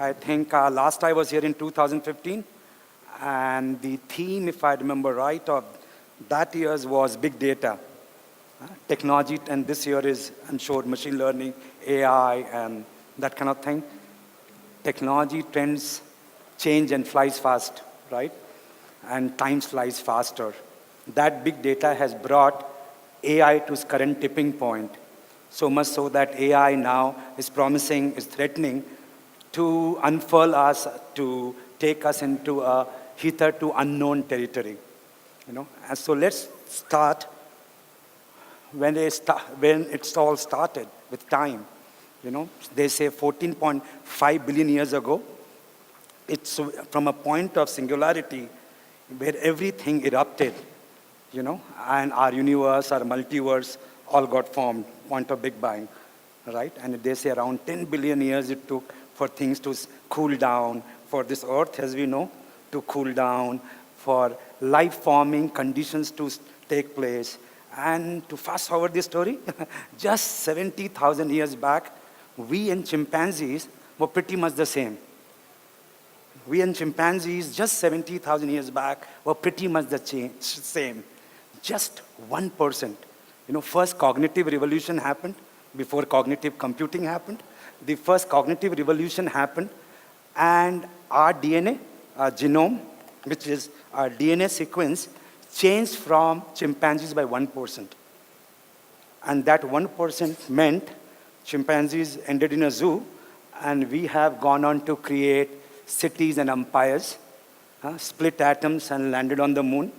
I think last I was here in 2015, and the theme, if I remember right, of that year's was big data. Technology, and this year is, I'm sure, machine learning, AI, and that kind of thing. Technology trends change and flies fast, right? And time flies faster. That big data has brought AI to its current tipping point. So much so that AI now is promising, is threatening to unfurl us, to take us into a hitherto unknown territory. And so let's start when it's all started with time. They say 14.5 billion years ago, it's from a point of singularity where everything erupted, and our universe, our multiverse, all got formed, point of Big Bang, right? And they say around 10 billion years it took for things to cool down, for this Earth, as we know, to cool down, for life-forming conditions to take place. And to fast forward this story, just 70,000 years back, we and chimpanzees were pretty much the same. We and chimpanzees, just 70,000 years back, were pretty much the same. Just 1%. First cognitive revolution happened before cognitive computing happened. The first cognitive revolution happened, and our DNA, our genome, which is our DNA sequence, changed from chimpanzees by 1%. And that 1% meant chimpanzees ended in a zoo, and we have gone on to create cities and empires, split atoms and landed on the moon,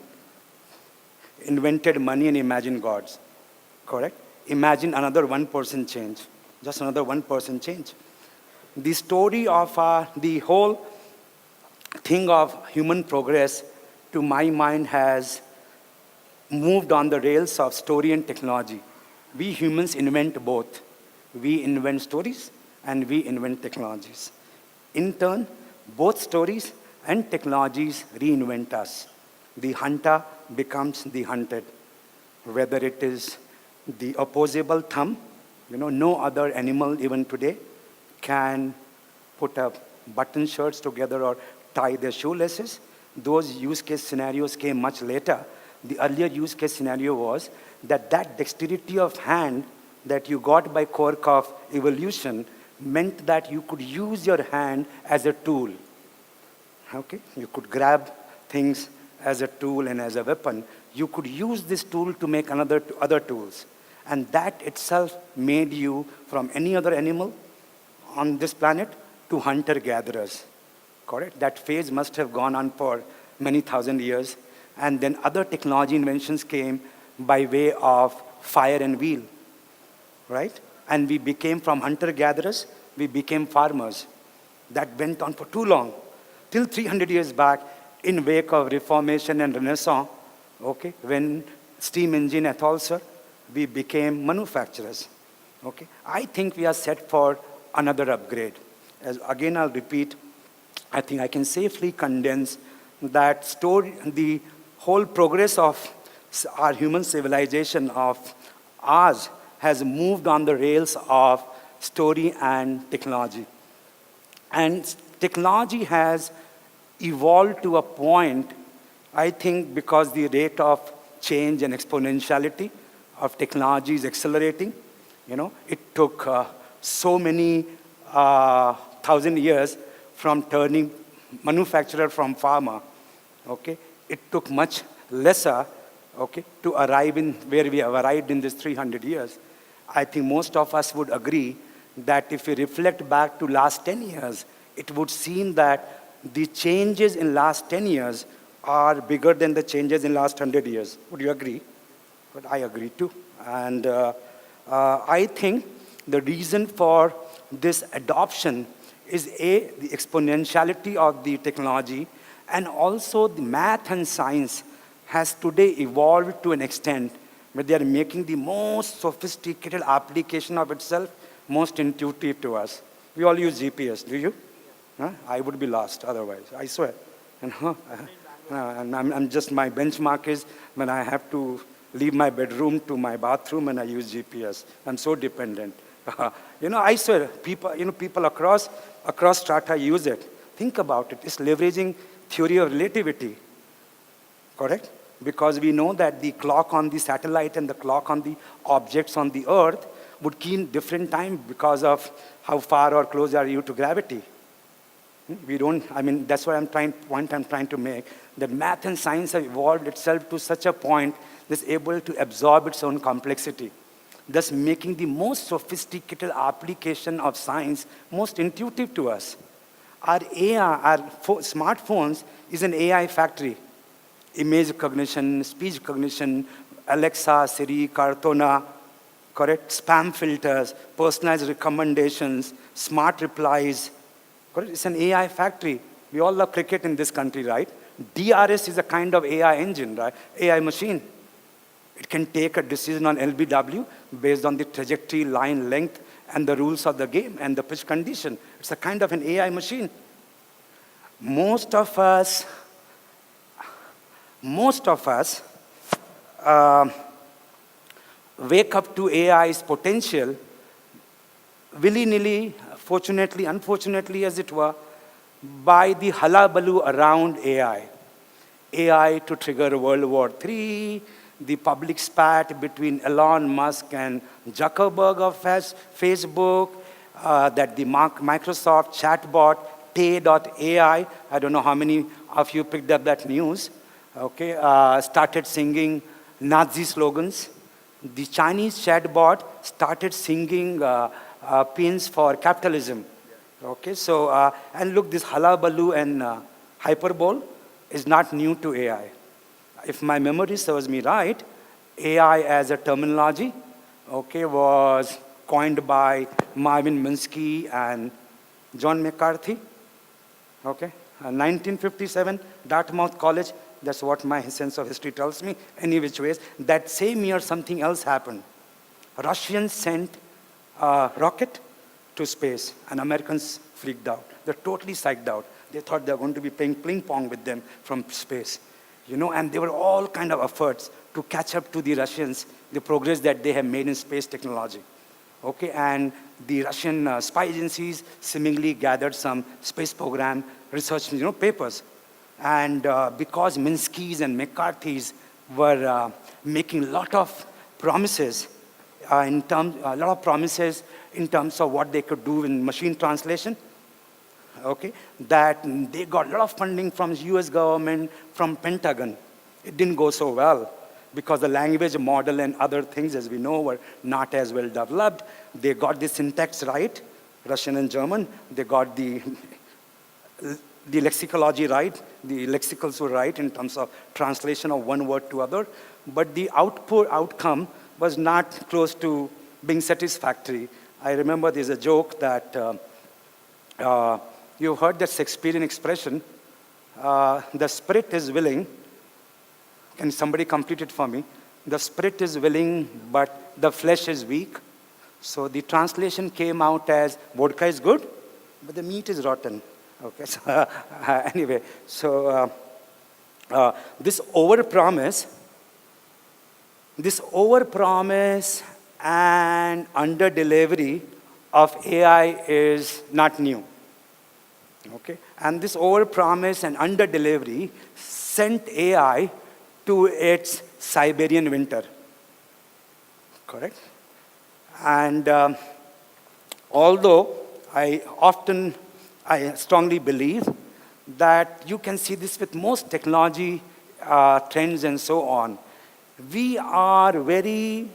invented money and imagined gods. Correct? Imagine another 1% change, just another 1% change. The story of the whole thing of human progress, to my mind, has moved on the rails of story and technology. We humans invent both. We invent stories and we invent technologies. In turn, both stories and technologies reinvent us. The hunter becomes the hunted. Whether it is the opposable thumb, no other animal even today can put up button shirts together or tie their shoelaces. Those use case scenarios came much later. The earlier use case scenario was that dexterity of hand that you got by quirk of evolution meant that you could use your hand as a tool. Okay? You could grab things as a tool and as a weapon. You could use this tool to make other tools. And that itself made you, from any other animal on this planet, to hunter-gatherers. Correct? That phase must have gone on for many thousand years. And then other technology inventions came by way of fire and wheel, right? And we became, from hunter-gatherers, we became farmers. That went on for too long. Till 300 years back, in wake of Reformation and Renaissance, okay, when steam engine ethanol, sir, we became manufacturers. Okay? I think we are set for another upgrade. Again, I'll repeat, I think I can safely condense that story, the whole progress of our human civilization of ours has moved on the rails of story and technology. And technology has evolved to a point, I think, because the rate of change and exponentiality of technology is accelerating. It took so many thousand years from turning manufacturer from farmer. Okay? It took much lesser, okay, to arrive in where we have arrived in this 300 years. I think most of us would agree that if we reflect back to last 10 years, it would seem that the changes in last 10 years are bigger than the changes in last 100 years. Would you agree? But I agree too. And I think the reason for this adoption is the exponentiality of the technology, and also the math and science has today evolved to an extent where they are making the most sophisticated application of itself most intuitive to us. We all use GPS, do you? Huh? I would be lost otherwise, I swear. And I'm just, my benchmark is when I have to leave my bedroom to my bathroom and I use GPS. I'm so dependent. I swear, people across strata use it. Think about it. It's leveraging theory of relativity, correct? Because we know that the clock on the satellite and the clock on the objects on the Earth would key in different time because of how far or close are you to gravity. That's what point I'm trying to make, that math and science have evolved itself to such a point that's able to absorb its own complexity, thus making the most sophisticated application of science most intuitive to us. Our AI, our smartphones is an AI factory. Image cognition, speech cognition, Alexa, Siri, Cortana, correct? Spam filters, personalized recommendations, smart replies, correct? It's an AI factory. We all love cricket in this country, right? DRS is a kind of AI engine, right? AI machine. It can take a decision on LBW based on the trajectory, line length, and the rules of the game and the pitch condition. It's a kind of an AI machine. Most of us wake up to AI's potential willy-nilly, fortunately, unfortunately, as it were, by the hullabaloo around AI. AI to trigger World War III, the public spat between Elon Musk and Zuckerberg of Facebook, that the Microsoft chatbot, Tay.ai, I don't know how many of you picked up that news, okay, started singing Nazi slogans. The Chinese chatbot started singing pins for capitalism. Okay, so, and look, this hullabaloo and hyperbole is not new to AI. If my memory serves me right, AI as a terminology, okay, was coined by Marvin Minsky and John McCarthy, okay, 1957, Dartmouth College. That's what my sense of history tells me. Any which ways, that same year something else happened. Russians sent a rocket to space, and Americans freaked out. They're totally psyched out. They thought they were going to be playing ping pong with them from space. And there were all kind of efforts to catch up to the Russians, the progress that they have made in space technology. Okay, and the Russian spy agencies seemingly gathered some space program research, papers. And because Minsky's and McCarthy's were making a lot of promises in terms of what they could do in machine translation, okay, that they got a lot of funding from the US government, from Pentagon. It didn't go so well because the language model and other things, as we know, were not as well developed. They got the syntax right, Russian and German. They got the lexicology right. The lexicals were right in terms of translation of one word to other. But the outcome was not close to being satisfactory. I remember there's a joke that you've heard that Shakespearean expression, the spirit is willing. Can somebody complete it for me? The spirit is willing, but the flesh is weak. So the translation came out as vodka is good, but the meat is rotten. Okay, so anyway, so this overpromise and under-delivery of AI is not new. Okay, and this overpromise and under-delivery sent AI to its Siberian winter. Correct? And although I strongly believe that you can see this with most technology trends and so on. We are very,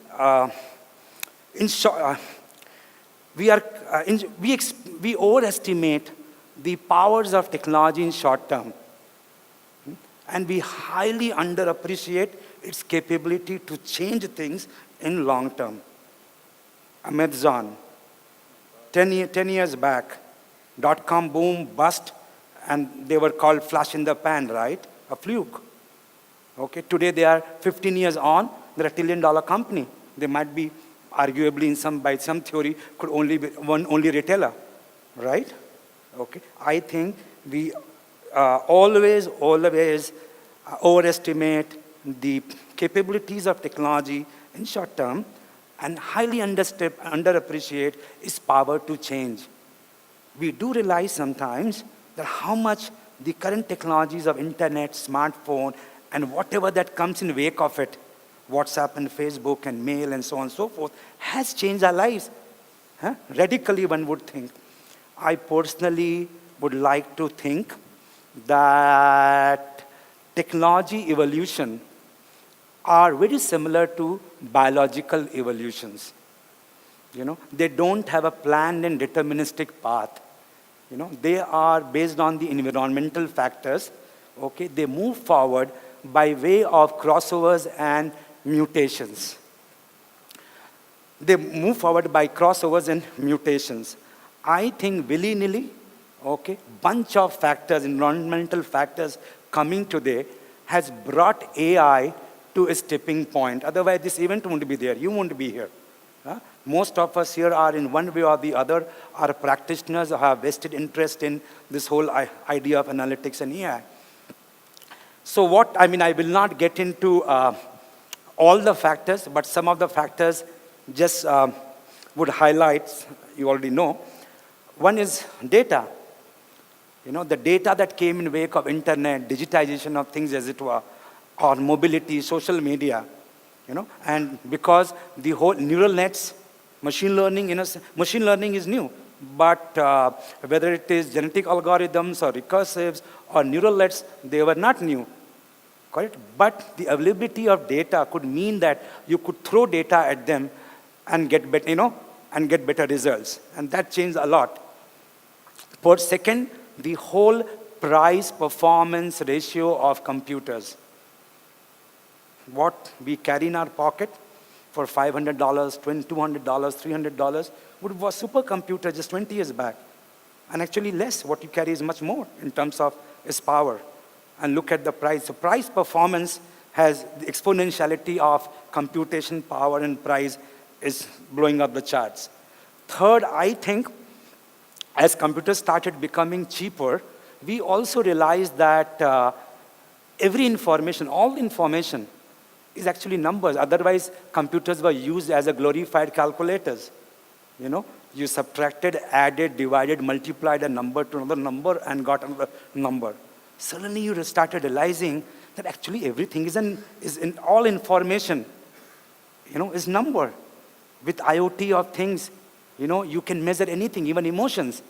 we overestimate the powers of technology in short term. And we highly underappreciate its capability to change things in long term. Amazon, 10 years back, dot-com boom, bust, and they were called flash in the pan, right? A fluke. Okay, today they are 15 years on, they're a $1 trillion company. They might be arguably by some theory could only be only retailer, right? Okay, I think we always overestimate the capabilities of technology in short term and highly underappreciate is power to change. We do realize sometimes that how much the current technologies of internet, smartphone, and whatever that comes in wake of it, WhatsApp and Facebook and mail and so on and so forth, has changed our lives. Huh? Radically, one would think. I personally would like to think that technology evolution are very similar to biological evolutions. They don't have a planned and deterministic path. They are based on the environmental factors. Okay, they move forward by way of crossovers and mutations. They move forward by crossovers and mutations. I think willy-nilly, okay, bunch of factors, environmental factors coming today has brought AI to a tipping point. Otherwise, this event won't be there. You won't be here. Huh? Most of us here are in one way or the other, are practitioners or have vested interest in this whole idea of analytics and AI. So I will not get into all the factors, but some of the factors just would highlight, you already know. One is data. The data that came in wake of internet, digitization of things as it were, or mobility, social media, and because the whole neural nets, machine learning, machine learning is new, but whether it is genetic algorithms or recursives or neural nets, they were not new, correct? But the availability of data could mean that you could throw data at them and get better results, and that changed a lot. Per second, the whole price-performance ratio of computers. What we carry in our pocket for $500, $200, $300 was supercomputer just 20 years back. And actually less, what you carry is much more in terms of its power. And look at the price. So price performance has the exponentiality of computation power and price is blowing up the charts. Third, I think, as computers started becoming cheaper, we also realized that every information, all information, is actually numbers. Otherwise, computers were used as a glorified calculators. You subtracted, added, divided, multiplied a number to another number and got another number. Suddenly, you started realizing that actually everything is in all information, is number. With IoT of things, you can measure anything, even emotions.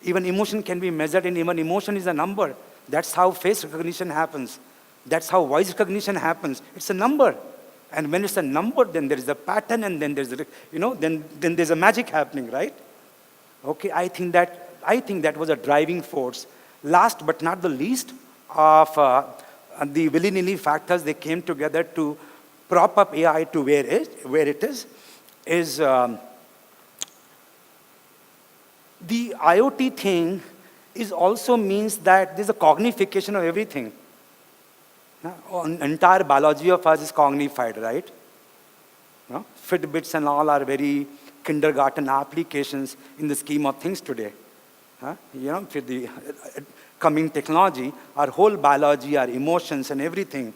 Even emotion can be measured, and even emotion is a number. That's how face recognition happens. That's how voice recognition happens. It's a number. And when it's a number, then there is a pattern, and then there's then there's a magic happening, right? Okay, I think that was a driving force. Last but not the least of the willy-nilly factors, they came together to prop up AI to where it is the IoT thing is also means that there's a cognification of everything. Entire biology of us is cognified, right? Fitbits and all are very kindergarten applications in the scheme of things today. For the coming technology, our whole biology, our emotions and everything.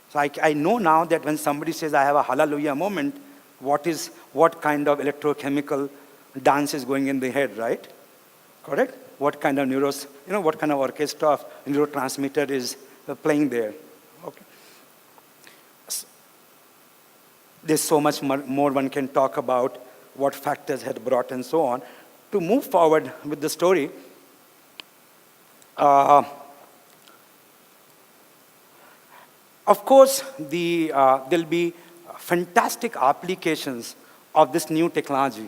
So I know now that when somebody says, I have a hallelujah moment, what kind of electrochemical dance is going in the head, right? Correct? What kind of what kind of orchestra of neurotransmitter is playing there? Okay. There's so much more one can talk about what factors had brought and so on. To move forward with the story, of course, there'll be fantastic applications of this new technology.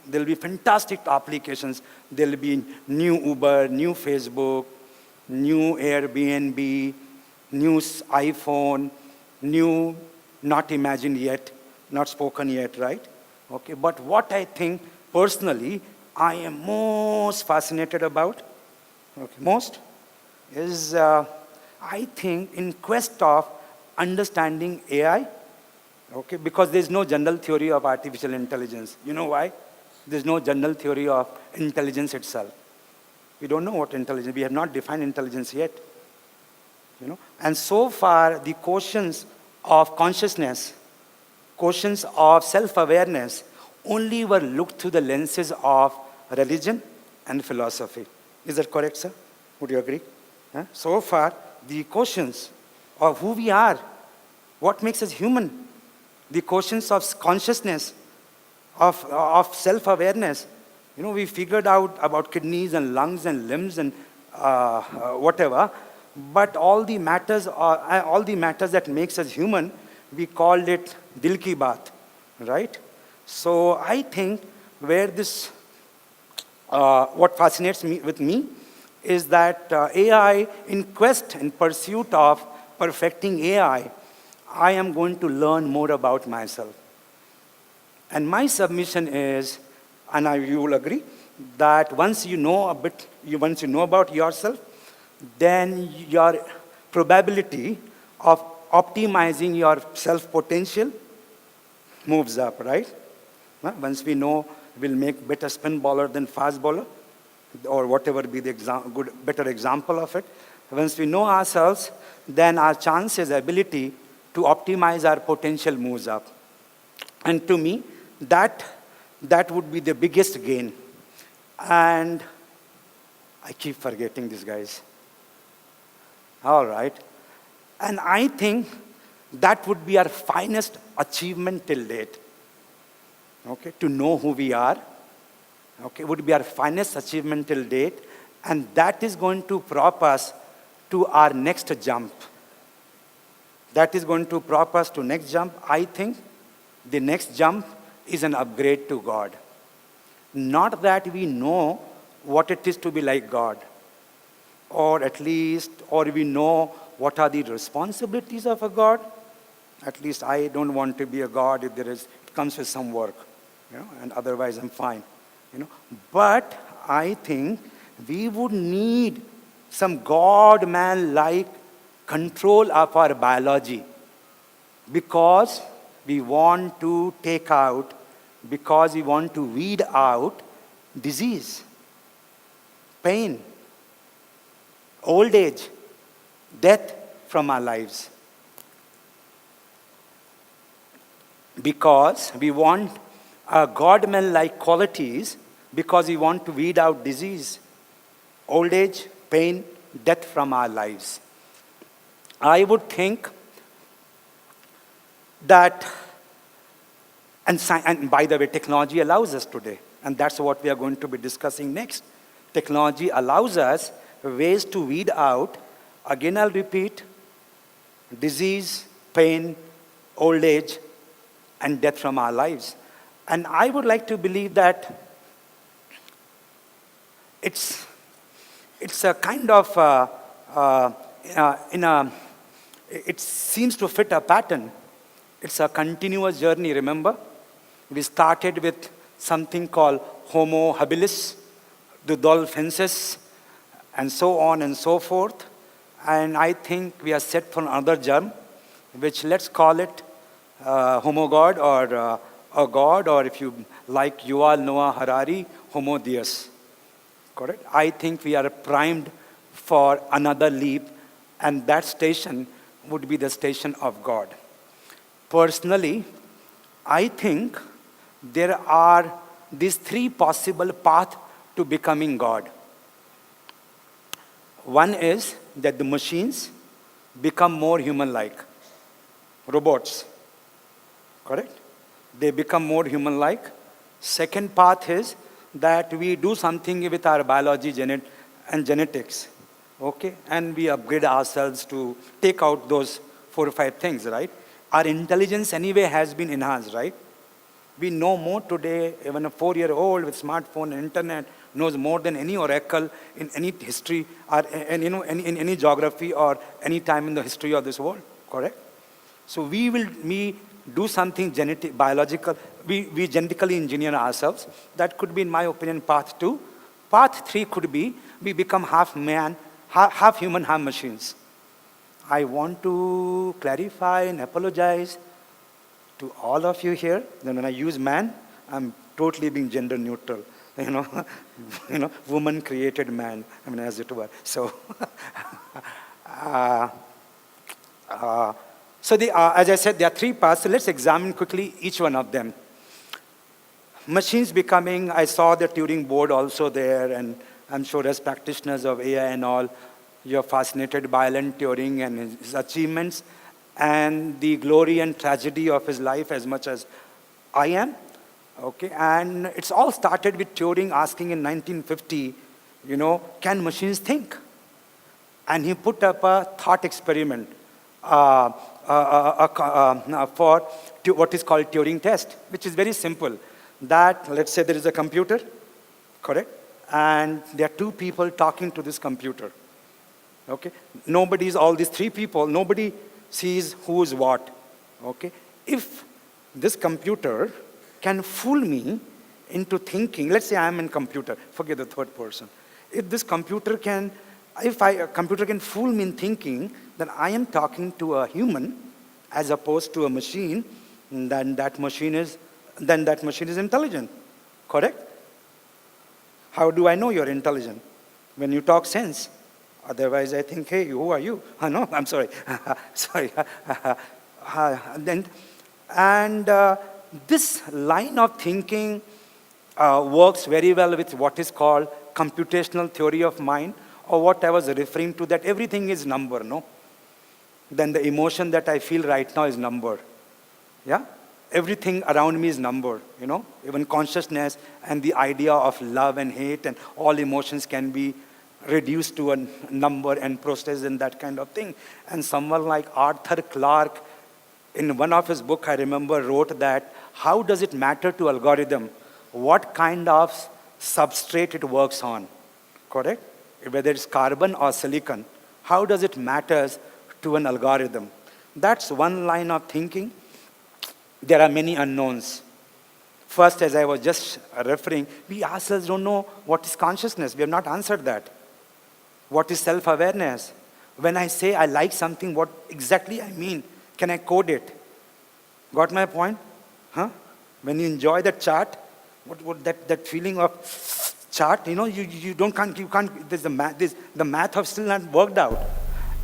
There'll be fantastic applications. There'll be new Uber, new Facebook, new Airbnb, new iPhone, new not imagined yet, not spoken yet, right? Okay, but what I think personally I am most fascinated about, is I think in quest of understanding AI, okay, because there's no general theory of artificial intelligence. You know why? There's no general theory of intelligence itself. We don't know what intelligence, we have not defined intelligence yet. And so far, the quotients of consciousness, questions of self-awareness only were looked through the lenses of religion and philosophy. Is that correct, sir? Would you agree? Huh? So far, the questions of who we are, what makes us human, the questions of consciousness, of self-awareness, we figured out about kidneys and lungs and limbs and whatever, but all the matters that makes us human, we called it dil ki baat, right? So I think where this, what fascinates me with me is that AI, in quest and pursuit of perfecting AI, I am going to learn more about myself. And my submission is, and you will agree, that once you know about yourself, then your probability of optimizing your self-potential moves up, right? Once we know we'll make better spin bowler than fast bowler, or whatever be the better example of it. Once we know ourselves, then our chances, ability to optimize our potential moves up. And to me, that would be the biggest gain. And I keep forgetting these guys. All right. And I think that would be our finest achievement till date. Okay, to know who we are, okay, would be our finest achievement till date, and that is going to prop us to our next jump. That is going to prop us to next jump. I think the next jump is an upgrade to God. Not that we know what it is to be like God, or at least, or we know what are the responsibilities of a God. At least I don't want to be a God if it comes with some work, and otherwise I'm fine, But I think we would need some God-man-like control of our biology, because we want to weed out disease, pain, old age, death from our lives. Because we want God-man-like qualities, because we want to weed out disease, old age, pain, death from our lives. I would think that, and by the way, technology allows us today, and that's what we are going to be discussing next. Technology allows us ways to weed out, again I'll repeat, disease, pain, old age, and death from our lives. And I would like to believe that it's a kind of, it seems to fit a pattern. It's a continuous journey, remember? We started with something called Homo habilis, the dolphinensis, and so on and so forth. And I think we are set for another germ, which let's call it Homo God, or a God, or if you like Yuval Noah Harari, Homo Deus. Correct? I think we are primed for another leap, and that station would be the station of God. Personally, I think there are these three possible paths to becoming God. One is that the machines become more human-like. Robots. Correct? They become more human-like. Second path is that we do something with our biology and genetics. Okay? And we upgrade ourselves to take out those 4 or 5 things, right? Our intelligence anyway has been enhanced, right? We know more today. Even a 4-year-old with smartphone and internet knows more than any oracle in any history, or in any geography, or any time in the history of this world. Correct? So we do something biological. We genetically engineer ourselves. That could be, in my opinion, path 2. Path 3 could be we become half man, half human, half machines. I want to clarify and apologize to all of you here. Then when I use man, I'm totally being gender neutral. Woman created man. as it were. So, So as I said, there are three parts. So let's examine quickly each one of them. Machines becoming, I saw the Turing board also there, and I'm sure as practitioners of AI and all, you're fascinated by Alan Turing and his achievements and the glory and tragedy of his life as much as I am. Okay, and it's all started with Turing asking in 1950, can machines think? And he put up a thought experiment for what is called Turing Test, which is very simple. That, let's say there is a computer, correct? And there are two people talking to this computer. Okay? All these three people, nobody sees who is what. Okay? If this computer can fool me into thinking, let's say I am in computer, forget the third person. If a computer can fool me in thinking that I am talking to a human as opposed to a machine, then that machine is intelligent, correct? How do I know you're intelligent? When you talk sense. Otherwise, I think, hey, who are you? No, I'm sorry. Sorry. This line of thinking works very well with what is called computational theory of mind, or what I was referring to, that everything is number, no? Then the emotion that I feel right now is number. Yeah? Everything around me is number, Even consciousness and the idea of love and hate and all emotions can be reduced to a number and processed and that kind of thing. And someone like Arthur Clarke, in one of his books, I remember, wrote that, how does it matter to algorithm what kind of substrate it works on, correct? Whether it's carbon or silicon, how does it matter to an algorithm? That's one line of thinking. There are many unknowns. First, as I was just referring, we ourselves don't know what is consciousness. We have not answered that. What is self-awareness? When I say I like something, what exactly I mean? Can I code it? Got my point? Huh? When you enjoy that chart, what that feeling of chart, you can't, the math have still not worked out.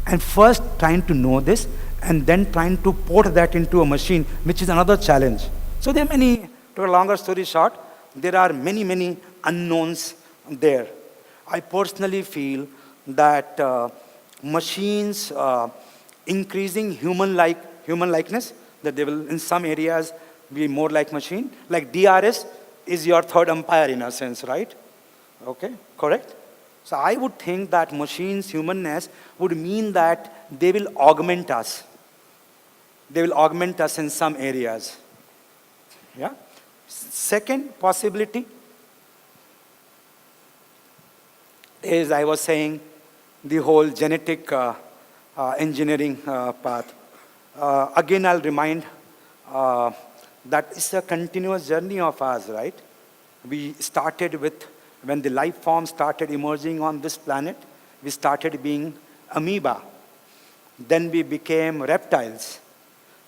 And first trying to know this, and then trying to port that into a machine, which is another challenge. So there are many, to a longer story short, there are many, many unknowns there. I personally feel that machines increasing human likeness, that they will in some areas be more like machine. Like DRS is your third umpire in a sense, right? Okay, correct? So I would think that machines' humanness would mean that they will augment us. They will augment us in some areas. Yeah? Second possibility is, I was saying, the whole genetic engineering path. Again, I'll remind that it's a continuous journey of ours, right? We started with, when the life form started emerging on this planet, we started being amoeba. Then we became reptiles.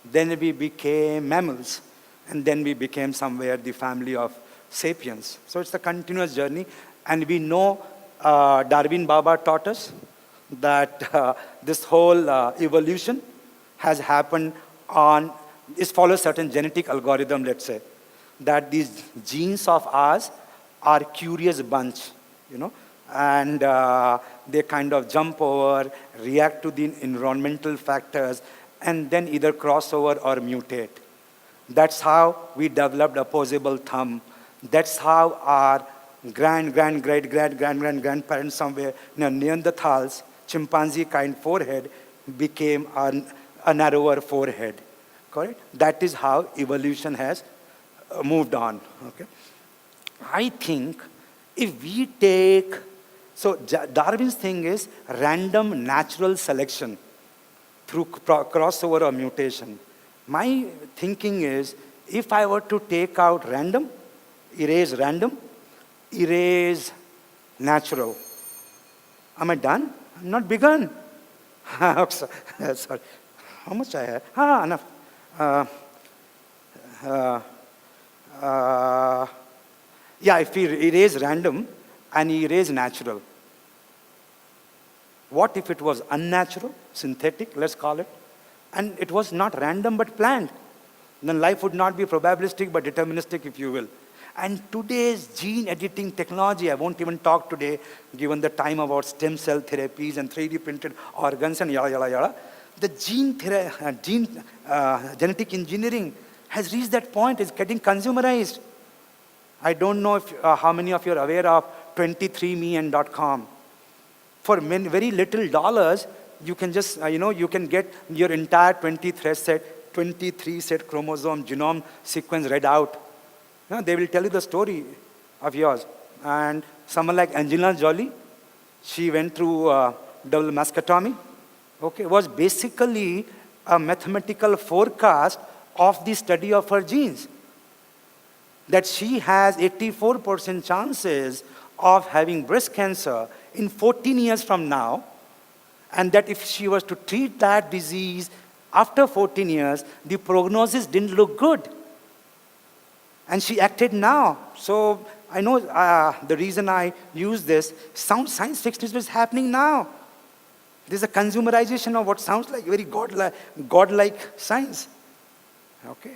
Then we became mammals. And then we became somewhere the family of sapiens. So it's a continuous journey. And we know Darwin Baba taught us that this whole evolution has happened it follows certain genetic algorithm, let's say, that these genes of ours are curious bunch, and they kind of jump over, react to the environmental factors, and then either cross over or mutate. That's how we developed opposable thumb. That's how our grandparents somewhere, Neanderthals, chimpanzee kind forehead became a narrower forehead. Correct? That is how evolution has moved on. Okay? I think if we take, so Darwin's thing is random natural selection through crossover or mutation. My thinking is, if I were to take out random, erase natural. Am I done? I'm not begun. Sorry. How much I have? Enough. If we erase random and erase natural, what if it was unnatural, synthetic, let's call it, And it was not random but planned. Then life would not be probabilistic but deterministic, if you will. And today's gene editing technology, I won't even talk today, given the time, about stem cell therapies and 3D printed organs and yada, yada, yada. The genetic engineering has reached that point, it's getting consumerized. I don't know if, how many of you are aware of 23andMe and .com. For very little dollars, you can just, you can get your entire 23 set chromosome genome sequence read out. They will tell you the story of yours. And someone like Angelina Jolie, she went through double mastectomy. Okay, was basically a mathematical forecast of the study of her genes. That she has 84% chances of having breast cancer in 14 years from now, and that if she was to treat that disease after 14 years, the prognosis didn't look good. And she acted now. So I know the reason I use this, sounds science fiction is happening now. There's a consumerization of what sounds like very godlike science. Okay.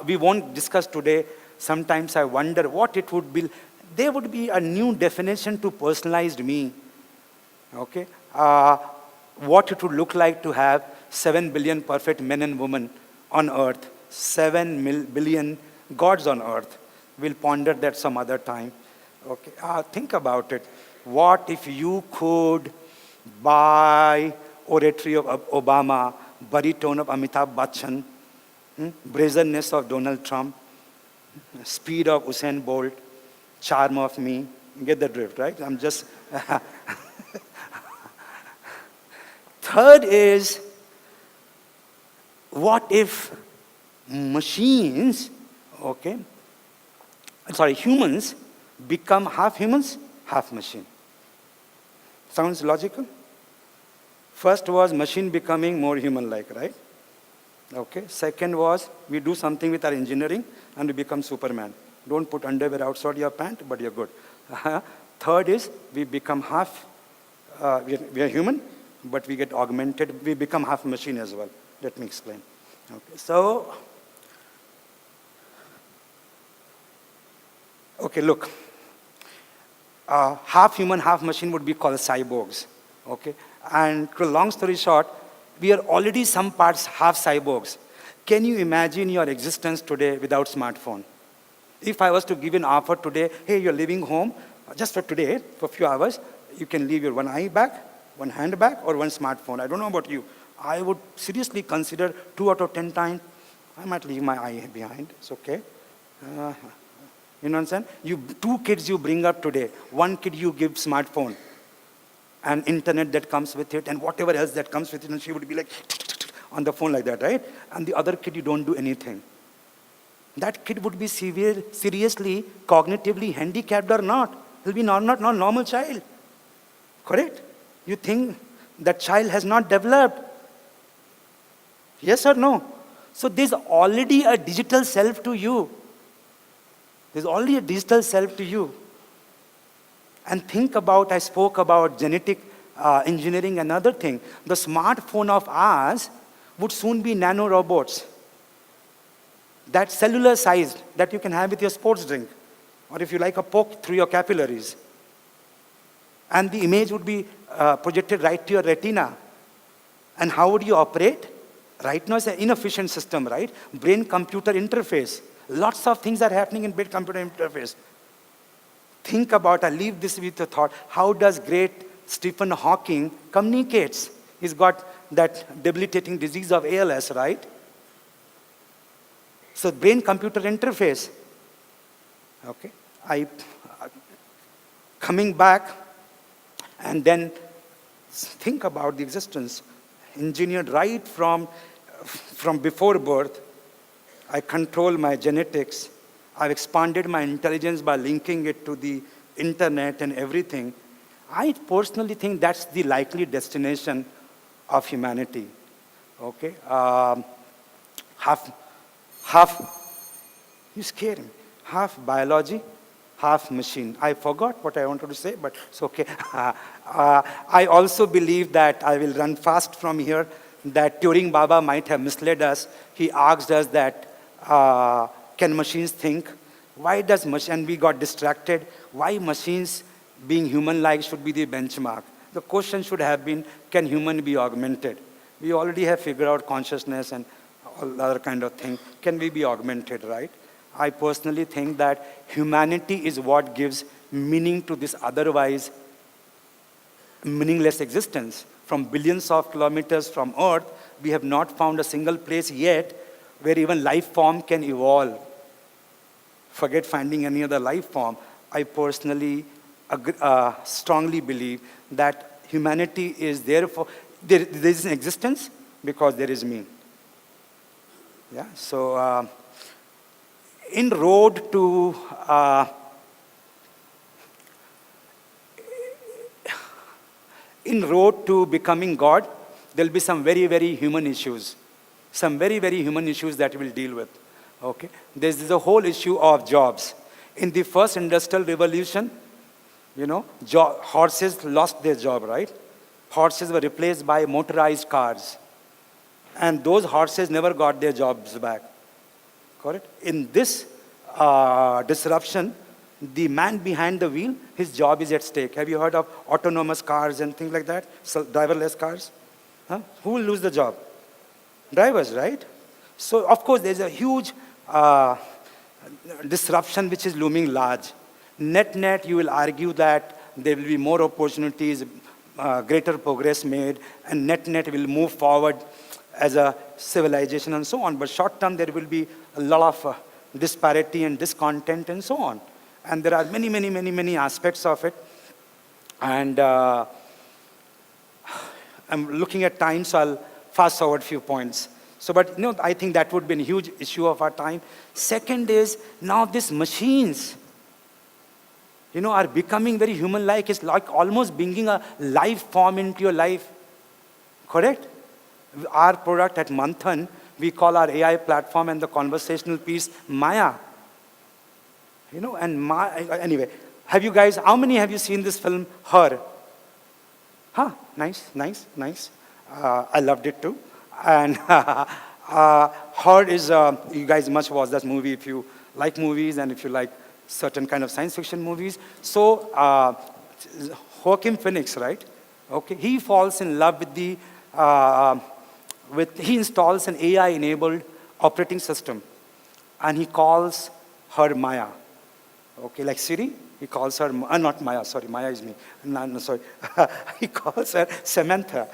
We won't discuss today. Sometimes I wonder what it would be. There would be a new definition to personalized me. Okay. What it would look like to have 7 billion perfect men and women on earth. 7 billion gods on earth. We'll ponder that some other time. Okay. Think about it. What if you could buy oratory of Obama, baritone of Amitabh Bachchan, brazenness of Donald Trump, speed of Usain Bolt, charm of me? Get the drift, right? I'm just... Third is, what if humans become half humans, half machine? Sounds logical? First was machine becoming more human-like, right? Okay. Second was we do something with our engineering and we become Superman. Don't put underwear outside your pant, but you're good. Third is we become half, we are human, but we get augmented. We become half machine as well. Let me explain. Okay. So, okay, look. Half human, half machine would be called cyborgs. Okay. And to long story short, we are already some parts half cyborgs. Can you imagine your existence today without smartphone? If I was to give an offer today, hey, you're leaving home, just for today, for a few hours, you can leave your one eye back, one hand back, or one smartphone. I don't know about you. I would seriously consider 2 out of 10 times, I might leave my eye behind. It's okay. You know what I'm saying? Two kids you bring up today. One kid you give smartphone and internet that comes with it and whatever else that comes with it, and she would be like on the phone like that, right? And the other kid, you don't do anything. That kid would be seriously cognitively handicapped or not. He'll be not normal child. Correct? You think that child has not developed? Yes or no? So there's already a digital self to you. There's already a digital self to you. And think about, I spoke about genetic engineering, another thing. The smartphone of ours would soon be nanorobots. That cellular size that you can have with your sports drink. Or if you like, a poke through your capillaries. And the image would be projected right to your retina. And how would you operate? Right now it's an inefficient system, right? Brain-computer interface. Lots of things are happening in brain-computer interface. Think about, I leave this with a thought, how does great Stephen Hawking communicates? He's got that debilitating disease of ALS, right? So brain-computer interface. Okay, coming back and then think about the existence. Engineered right from before birth. I control my genetics. I've expanded my intelligence by linking it to the internet and everything. I personally think that's the likely destination of humanity. Okay? You scare me. Half biology, half machine. I forgot what I wanted to say, but it's okay. I also believe that I will run fast from here that Turing Baba might have misled us. He asked us that, can machines think? Why does machine, and we got distracted, why machines being human-like should be the benchmark? The question should have been, can human be augmented? We already have figured out consciousness and all other kind of thing. Can we be augmented, right? I personally think that humanity is what gives meaning to this otherwise meaningless existence. From billions of kilometers from Earth, we have not found a single place yet where even life form can evolve. Forget finding any other life form. I personally strongly believe that humanity is there is an existence because there is me. Yeah. So in road to becoming God, there'll be some very, very human issues. Some very, very human issues that we'll deal with. Okay? There's the whole issue of jobs. In the first industrial revolution, horses lost their job, right? Horses were replaced by motorized cars. And those horses never got their jobs back. Correct? In this disruption, the man behind the wheel, his job is at stake. Have you heard of autonomous cars and things like that? So, driverless cars? Huh? Who will lose the job? Drivers, right? So, of course, there's a huge disruption which is looming large. Net, you will argue that there will be more opportunities, greater progress made, and net will move forward as a civilization and so on. But short term, there will be a lot of disparity and discontent and so on. And there are many aspects of it. And I'm looking at time, so I'll fast forward a few points. So, but I think that would be a huge issue of our time. Second is, now these machines, are becoming very human-like. It's like almost bringing a life form into your life. Correct? Our product at Manthan, we call our AI platform and the conversational piece Maya. Anyway, how many have you seen this film, Her? Huh, nice. I loved it too. And Her is, you guys must watch that movie if you like movies and if you like certain kind of science fiction movies. So, Joaquin Phoenix, right? Okay, he falls in love with he installs an AI-enabled operating system, and he calls her Maya. Okay, like Siri, he calls her, not Maya, sorry, Maya is me. No, sorry. He calls her Samantha.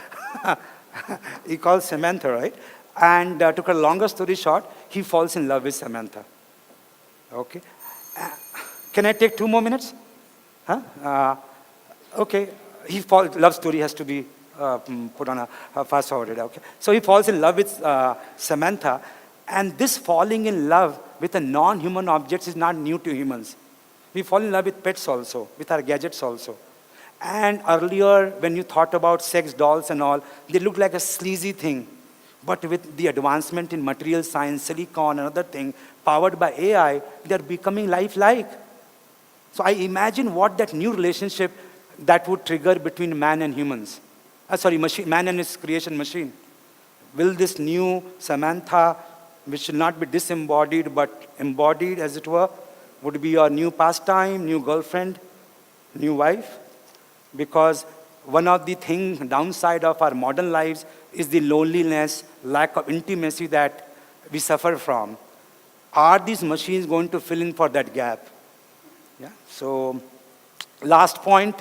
He calls Samantha, right? And to cut a longer story short, he falls in love with Samantha. Okay. Can I take 2 more minutes? Huh? Okay. Love story has to be put on a fast forwarded. Okay. So he falls in love with Samantha, and this falling in love with a non-human object is not new to humans. We fall in love with pets also, with our gadgets also. And earlier, when you thought about sex dolls and all, they looked like a sleazy thing. But with the advancement in material science, silicon, and other thing, powered by AI, they're becoming lifelike. So I imagine what that new relationship that would trigger between man and humans. Man and his creation machine. Will this new Samantha, which should not be disembodied but embodied, as it were, would be your new pastime, new girlfriend, new wife? Because one of the downside of our modern lives is the loneliness, lack of intimacy that we suffer from. Are these machines going to fill in for that gap? Yeah. So, last point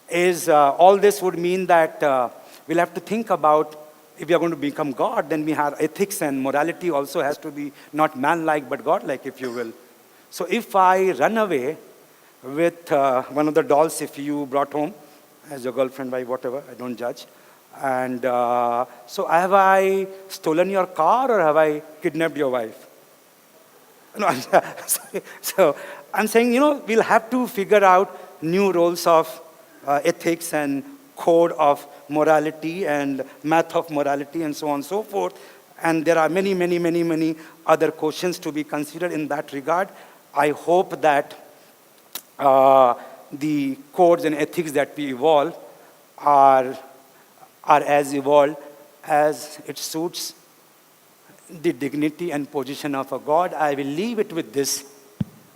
is all this would mean that we'll have to think about, if we are going to become God, then we have ethics and morality also has to be not man-like but God-like, if you will. So if I run away with one of the dolls, if you brought home as your girlfriend, wife, whatever, I don't judge. And so have I stolen your car or have I kidnapped your wife? No, so I'm saying, we'll have to figure out new roles of ethics and code of morality and math of morality and so on and so forth. And there are many other questions to be considered in that regard. I hope that the codes and ethics that we evolve are as evolved as it suits the dignity and position of a God. I will leave it with this,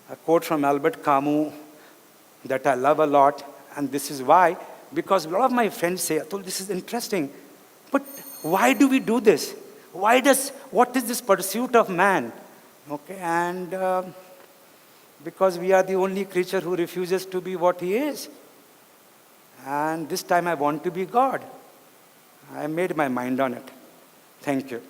a quote from Albert Camus that I love a lot, and this is why, because a lot of my friends say, Atul, this is interesting, but why do we do this? What is this pursuit of man? Okay, and because we are the only creature who refuses to be what he is. And this time I want to be God. I made my mind on it. Thank you.